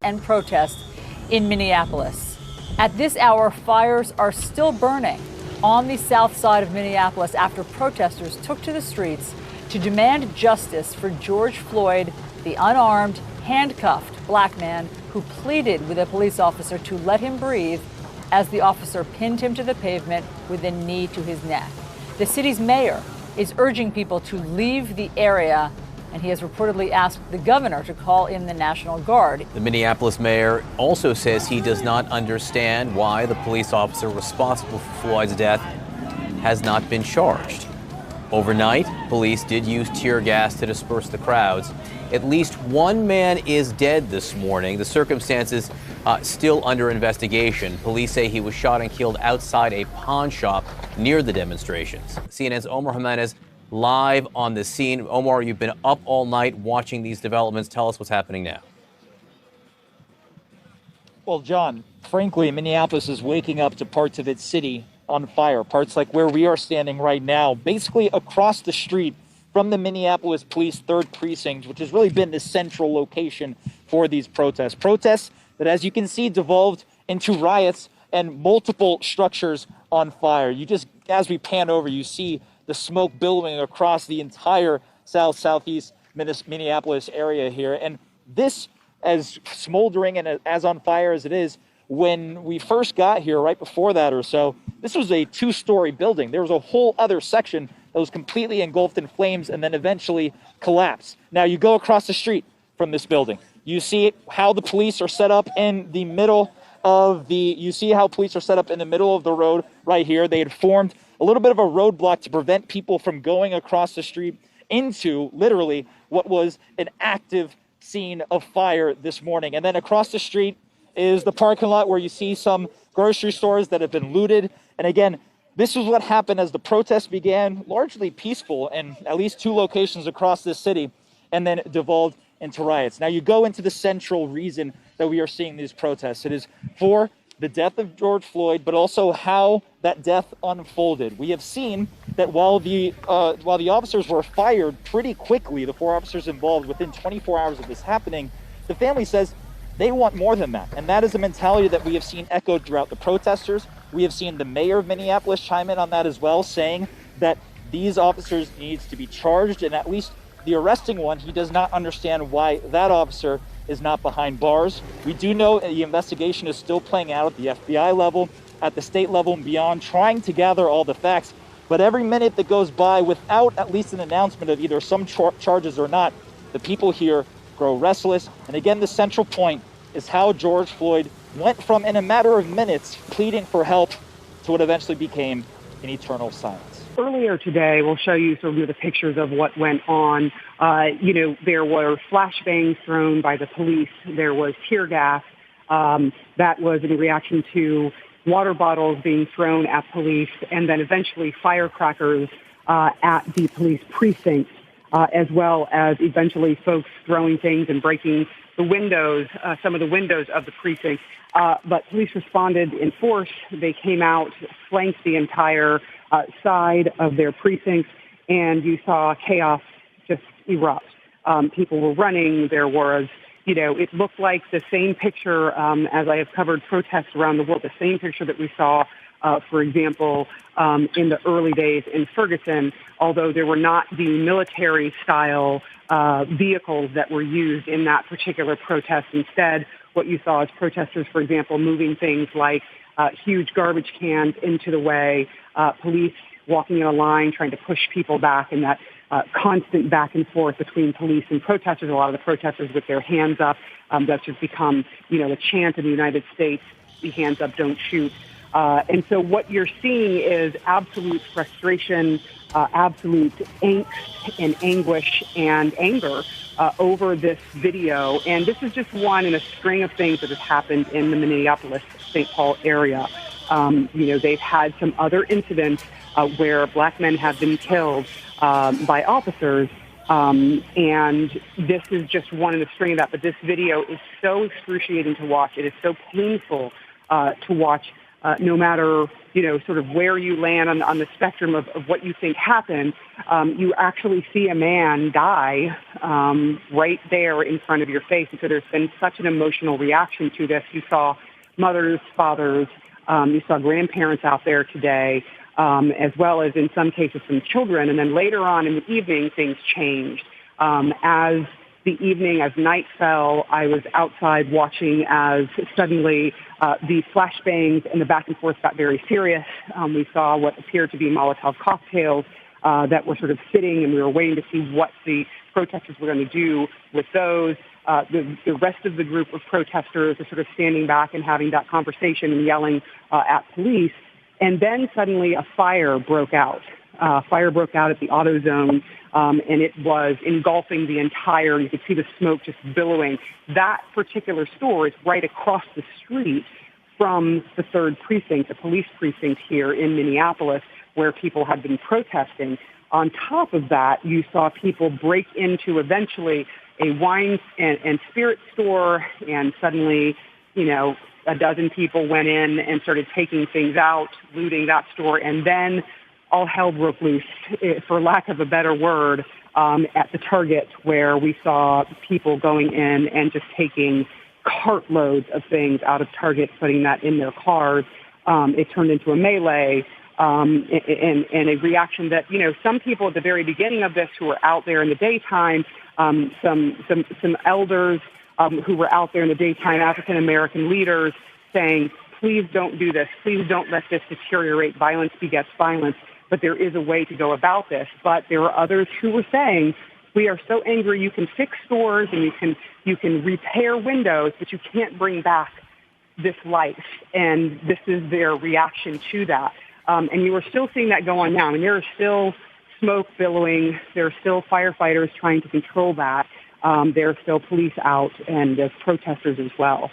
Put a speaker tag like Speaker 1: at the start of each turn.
Speaker 1: and protest in Minneapolis. At this hour, fires are still burning on the south side of Minneapolis after protesters took to the streets to demand justice for George Floyd, the unarmed, handcuffed black man who pleaded with a police officer to let him breathe as the officer pinned him to the pavement with a knee to his neck. The city's mayor is urging people to leave the area, and he has reportedly asked the governor to call in the National Guard.
Speaker 2: The Minneapolis mayor also says he does not understand why the police officer responsible for Floyd's death has not been charged. Overnight, police did use tear gas to disperse the crowds. At least one man is dead this morning. The circumstances still under investigation. Police say he was shot and killed outside a pawn shop near the demonstrations. CNN's Omar Jimenez live on the scene. Omar, you've been up all night watching these developments. Tell us what's happening now.
Speaker 3: Well, John, frankly, Minneapolis is waking up to parts of its city on fire, parts like where we are standing right now, basically across the street from the Minneapolis Police 3rd Precinct, which has really been the central location for these protests. Protests that, as you can see, devolved into riots and multiple structures on fire. As we pan over, you see the smoke billowing across the entire southeast Minneapolis area here. And this, as smoldering and as on fire as it is, when we first got here, right before that or so, this was a 2-story building. There was a whole other section that was completely engulfed in flames and then eventually collapsed. Now you go across the street from this building. You see how the police are set up in the middle of the road right here. They had formed a little bit of a roadblock to prevent people from going across the street into literally what was an active scene of fire this morning. And then across the street is the parking lot where you see some grocery stores that have been looted. And again, this is what happened as the protests began, largely peaceful in at least 2 locations across this city, and then devolved into riots. Now you go into the central reason that we are seeing these protests. It is for the death of George Floyd, but also how that death unfolded. We have seen that while the officers were fired pretty quickly, the 4 officers involved within 24 hours of this happening, the family says they want more than that. And that is a mentality that we have seen echoed throughout the protesters. We have seen the mayor of Minneapolis chime in on that as well, saying that these officers needs to be charged, and at least the arresting one, he does not understand why that officer is not behind bars. We do know the investigation is still playing out at the FBI level, at the state level and beyond, trying to gather all the facts. But every minute that goes by without at least an announcement of either some charges or not, the people here grow restless. And again, the central point is how George Floyd went from, in a matter of minutes, pleading for help to what eventually became an eternal silence.
Speaker 4: Earlier today, we'll show you some of the pictures of what went on. There were flashbangs thrown by the police. There was tear gas. That was in reaction to water bottles being thrown at police, and then eventually firecrackers at the police precinct, as well as eventually folks throwing things and breaking the windows, some of the windows of the precinct. But police responded in force. They came out, flanked the entire side of their precincts, and you saw chaos just erupt. People were running. There was, it looked like the same picture, as I have covered protests around the world, the same picture that we saw, for example, in the early days in Ferguson, although there were not the military-style vehicles that were used in that particular protest. Instead, what you saw is protesters, for example, moving things like huge garbage cans into the way, police walking in a line trying to push people back, and that constant back and forth between police and protesters. A lot of the protesters with their hands up. That's just become, the chant in the United States, the hands up, don't shoot. And so what you're seeing is absolute frustration, absolute angst and anguish and anger over this video. And this is just one in a string of things that has happened in the Minneapolis-St. Paul area. They've had some other incidents where black men have been killed by officers. And this is just one in a string of that. But this video is so excruciating to watch. It is so painful to watch no matter, sort of where you land on the spectrum of what you think happened, you actually see a man die right there in front of your face. And so there's been such an emotional reaction to this. You saw mothers, fathers, you saw grandparents out there today, as well as in some cases some children. And then later on in the evening, things changed. As night fell, I was outside watching as suddenly the flashbangs and the back and forth got very serious. We saw what appeared to be Molotov cocktails that were sort of sitting, and we were waiting to see what the protesters were going to do with those. The rest of the group of protesters are sort of standing back and having that conversation and yelling at police. And then suddenly a fire broke out. Fire broke out at the AutoZone, and it was engulfing the entire, you could see the smoke just billowing. That particular store is right across the street from the 3rd precinct, the police precinct here in Minneapolis, where people had been protesting. On top of that, you saw people break into eventually a wine and spirit store, and suddenly, a dozen people went in and started taking things out, looting that store, and then all hell broke loose, for lack of a better word, at the Target, where we saw people going in and just taking cartloads of things out of Target, putting that in their cars. It turned into a melee and a reaction that, some people at the very beginning of this who were out there in the daytime, some elders who were out there in the daytime, African-American leaders saying, please don't do this. Please don't let this deteriorate. Violence begets violence. But there is a way to go about this. But there are others who were saying, we are so angry, you can fix stores and you can repair windows, but you can't bring back this life. And this is their reaction to that. And you are still seeing that go on now. I mean, there is still smoke billowing. There are still firefighters trying to control that. There are still police out, and there's protesters as well.